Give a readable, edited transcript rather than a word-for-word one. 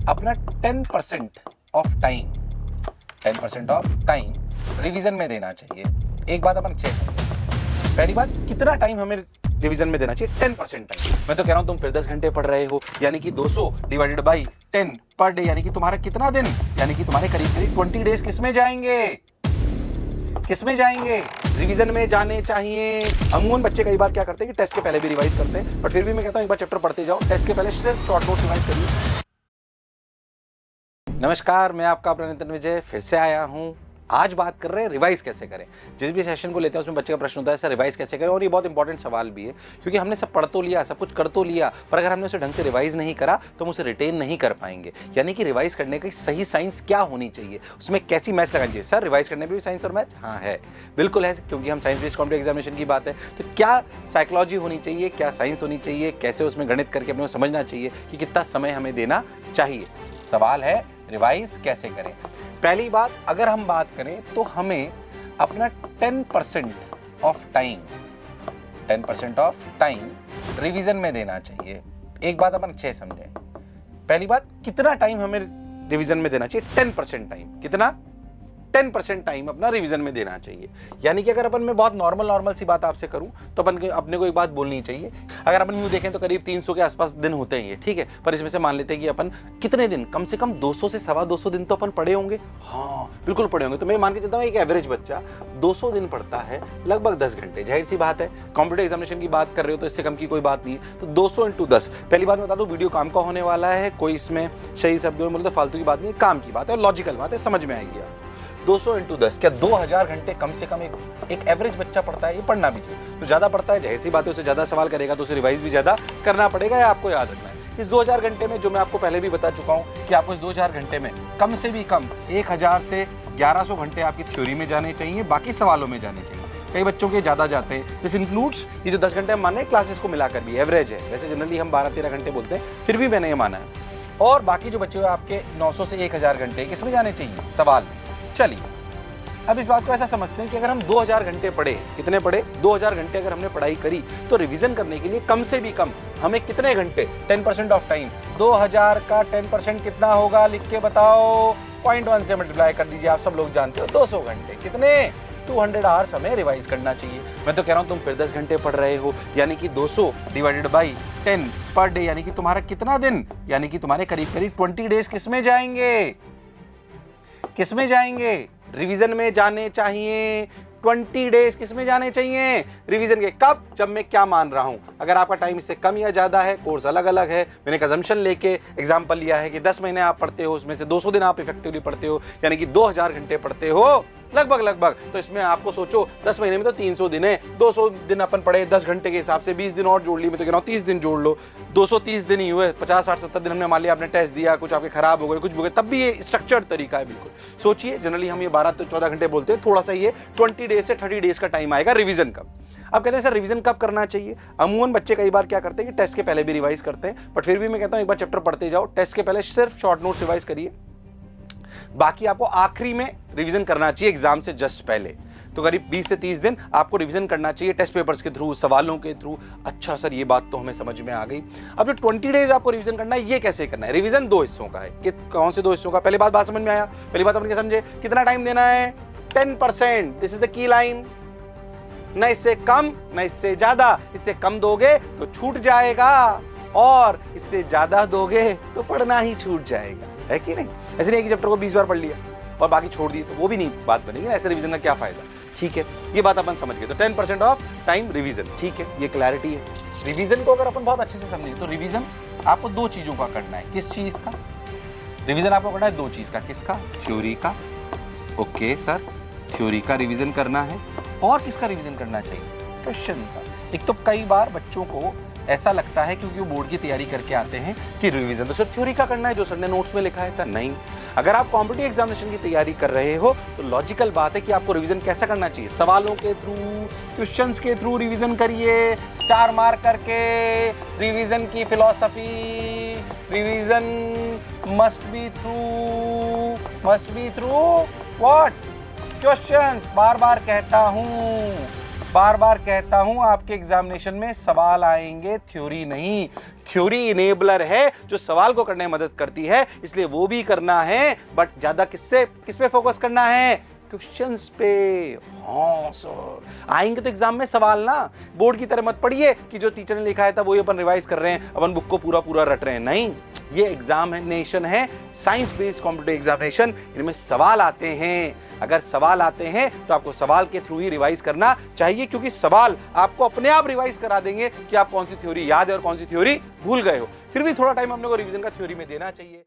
अपना 10% of time 10% of time revision में देना चाहिए। एक बात अपन अच्छे से समझें। पहली बात, कितना टाइम हमें रिवीजन में देना चाहिए? 10% टाइम। मैं तो कह रहा हूं तुम फिर 10 घंटे पढ़ रहे हो, यानी कि 200 डिवाइडेड बाई 10 पर डे, यानी कि तुम्हारा कितना दिन, यानी कि तुम्हारे करीब करीब 20 डेज किस में जाएंगे? किस में जाएंगे? रिवीजन में जाने चाहिए। अमूमन बच्चे कई बार क्या करते हैं कि टेस्ट के पहले भी रिवाइज करते हैं, बट फिर भी मैं कहता हूं एक बार चैप्टर पढ़ते जाओ, टेस्ट के पहले सिर्फ शॉर्ट नोट रिवाइज करिए। नमस्कार, मैं आपका अपना नितिन विजय फिर से आया हूं। आज बात कर रहे हैं रिवाइज कैसे करें। जिस भी सेशन को लेते हैं उसमें बच्चे का प्रश्न होता है सर रिवाइज कैसे करें, और ये बहुत इंपॉर्टेंट सवाल भी है, क्योंकि हमने सब पढ़ तो लिया, सब कुछ कर तो लिया, पर अगर हमने उसे ढंग से रिवाइज नहीं करा तो हम उसे रिटेन नहीं कर पाएंगे। यानी कि रिवाइज करने की सही साइंस क्या होनी चाहिए, उसमें कैसी मैथ्स लगानी चाहिए। सर रिवाइज करने में भी साइंस और मैथ्स? हाँ है, बिल्कुल है, क्योंकि हम साइंस बेस्ड कॉम्पिटिटिव एग्जामिनेशन की बात है। तो क्या साइकोलॉजी होनी चाहिए, क्या साइंस होनी चाहिए, कैसे उसमें गणित करके अपने को समझना चाहिए कि कितना समय हमें देना चाहिए। सवाल है रिवाइज कैसे करें। पहली बात, अगर हम बात करें तो हमें अपना 10% of time 10% of time revision में देना चाहिए। एक बात अपन अच्छे से समझें। पहली बात, कितना टाइम हमें रिवीजन में देना चाहिए? 10% टाइम। कितना? 10% टाइम अपना रिवीजन में देना चाहिए। यानी कि अगर अपन में बहुत नॉर्मल सी बात आपसे करूं तो अपने को एक बात बोलनी चाहिए। अगर अपन यूं देखें तो करीब 300 के आसपास दिन होते हैं ये, ठीक है, पर इसमें से मान लेते हैं कि अपन कितने दिन, कम से कम 200 से 250 दिन तो अपन पढ़े होंगे। हाँ बिल्कुल पढ़े होंगे। तो मैं मान के चलता हूँ एक एवरेज बच्चा 200 दिन पढ़ता है, लगभग 10 घंटे। जाहिर सी बात है, कॉम्पिटिटिव एग्जामिनेशन की बात कर रहे हो तो इससे कम की कोई बात नहीं है। तो 200 × 10। पहली बात बता दूं, वीडियो काम का होने वाला है, कोई इसमें सही शब्दों में बोले तो फालतू की बात नहीं है, काम की बात है और लॉजिकल बात है, समझ में आएगी। 200 × 10 क्या 2000 घंटे कम से कम एक एवरेज बच्चा पढ़ता है। ये पढ़ना भी चाहिए। तो ज्यादा पढ़ता है, जाहिर सी बात है उसे ज्यादा सवाल करेगा तो उसे रिवाइज भी ज्यादा करना पड़ेगा, या आपको याद रखना है। इस 2000 घंटे में, जो मैं आपको पहले भी बता चुका हूं कि आपको इस 2000 घंटे में कम से भी कम 1000 से 1100 घंटे आपकी थ्योरी में जाने चाहिए, बाकी सवालों में जाने चाहिए। कई बच्चों के ज्यादा जाते हैं। दिस इंक्लूड्स ये जो 10 घंटे हम मान रहे हैं क्लासेस को मिलाकर भी एवरेज है। वैसे जनरली हम 12-13 घंटे बोलते हैं, फिर भी मैंने ये माना है। और बाकी जो बच्चे आपके 900 से 1000 घंटे किसमें जाने चाहिए? सवाल में। चलिए अब इस बात को ऐसा समझते हैं कि अगर हम 2000 घंटे पढ़े, कितने पढ़े? 2000 घंटे अगर हमने पढ़ाई करी तो रिवीजन करने के लिए कम से भी कम हमें कितने घंटे? 10% ऑफ टाइम। 2000 का 10% कितना होगा? लिख के बताओ। 0.1 से मल्टीप्लाई कर दीजिए, आप सब लोग जानते हो। 200 घंटे। कितने? 200 आवर्स हमें रिवाइज करना चाहिए। मैं तो कह रहा हूं तुम फिर 10 घंटे पढ़ रहे हो, यानी कि 200 डिवाइडेड बाई 10 पर डे, यानी कि तुम्हारा कितना दिन, यानी कि तुम्हारे करीब करीब 20 डेज किस में जाएंगे? किस में जाएंगे? रिवीजन में जाने चाहिए। 20 डेज किस में जाने चाहिए? रिवीजन के। कब? जब मैं क्या मान रहा हूं। अगर आपका टाइम इससे कम या ज्यादा है, कोर्स अलग अलग है, मैंने एक अजम्पशन लेके एग्जांपल लिया है कि 10 महीने आप पढ़ते हो, उसमें से 200 दिन आप इफेक्टिवली पढ़ते हो, यानी कि 2000 घंटे पढ़ते हो लगभग। तो इसमें आपको सोचो 10 महीने में तो 300 दिन है, 200 दिन अपन पढ़े 10 घंटे के हिसाब से, 20 दिन और जोड़ ली। मैं तो कह रहा हूं 30 दिन जोड़ लो। 230 दिन ही हुए, 50, 60, 70 दिन हमने मान लिया, आपने टेस्ट दिया, कुछ आपके खराब हो गए, कुछ हो गए, तब भी ये स्ट्रक्चर्ड तरीका है। बिल्कुल सोचिए, जनरली हम ये 12 से 14 घंटे बोलते हैं, थोड़ा सा ये 20 डेज से 30 डेज का टाइम आएगा रिवीजन का। अब कहते हैं सर रिवीजन कब करना चाहिए? अमूमन बच्चे कई बार क्या करते हैं कि टेस्ट के पहले भी रिवाइज करते हैं, बट फिर भी मैं कहता हूं एक बार चैप्टर पढ़ते जाओ, टेस्ट के पहले सिर्फ शॉर्ट नोट्स रिवाइज करिए, बाकी आपको आखिरी में रिवीजन करना चाहिए एग्जाम से जस्ट पहले। तो करीब 20 से 30 दिन आपको रिवीजन करना चाहिए टेस्ट पेपर्स के थ्रू, सवालों के थ्रू। अच्छा सर ये बात तो हमें समझ में आ गई। अब जो 20 डेज आपको रिवीजन करना है, ये कैसे करना है? रिवीजन 2 हिस्सों का है। कौन से 2 हिस्सों का? पहली बात समझ में आया? पहली बात अपने समझे, कितना टाइम देना है? 10%। This is the key line. न इससे कम न इससे ज्यादा। इससे कम दोगे तो छूट जाएगा, और इससे ज्यादा दोगे तो पढ़ना ही छूट जाएगा, है कि नहीं? ऐसे नहीं कि चैप्टर को 20 बार पढ़ लिया और बाकी छोड़ दिए, तो वो भी नहीं बात बनेगी ना। ऐसे रिवीजन का क्या फायदा? ठीक है, ये बात अपन समझ गए। तो 10% ऑफ टाइम रिवीजन, ठीक है, ये क्लैरिटी है। रिवीजन को अगर अपन बहुत अच्छे से समझें तो रिवीजन आपको 2 चीजों का करना है। किस चीज का रिवीजन आपको करना है? 2 चीज का। किसका? थ्योरी का। ओके सर, थ्योरी का रिवीजन करना है। और किसका रिवीजन करना चाहिए? क्वेश्चन का। एक तो कई बार बच्चों को ऐसा लगता है, क्योंकि वो बोर्ड की तैयारी करके आते हैं, कि रिवीजन तो सिर्फ थ्योरी का करना है जो सर ने नोट्स में लिखा है था। नहीं, अगर आप कॉम्पिटिटिव एग्जामिनेशन की तैयारी कर रहे हो तो लॉजिकल बात है कि आपको रिवीजन कैसा करना चाहिए? सवालों के थ्रू, क्वेश्चंस के थ्रू रिवीजन करिए, स्टार मार्क करके। रिवीजन की philosophy, revision must be through what? Questions. बार बार कहता हूं, बार बार कहता हूं आपके एग्जामिनेशन में सवाल आएंगे, थ्योरी नहीं। थ्योरी इनेबलर है जो सवाल को करने में मदद करती है, इसलिए वो भी करना है, बट ज्यादा किस पे फोकस करना है? क्वेश्चंस पे। हाँ सर, आएंगे तो एग्जाम में सवाल ना, बोर्ड की तरह मत पढ़िए कि जो टीचर ने लिखा है था वही अपन रिवाइज कर रहे हैं, अपन बुक को पूरा पूरा रट रहे हैं। नहीं, ये एग्जामिनेशन है साइंस बेस्ड कॉम्पिटिटिव एग्जामिनेशन, इनमें सवाल आते हैं। अगर सवाल आते हैं तो आपको सवाल के थ्रू ही रिवाइज करना चाहिए, क्योंकि सवाल आपको अपने आप रिवाइज करा देंगे कि आप कौन सी थ्योरी याद है और कौन सी थ्योरी भूल गए हो। फिर भी थोड़ा टाइम अपने को रिवीजन का थ्योरी में देना चाहिए।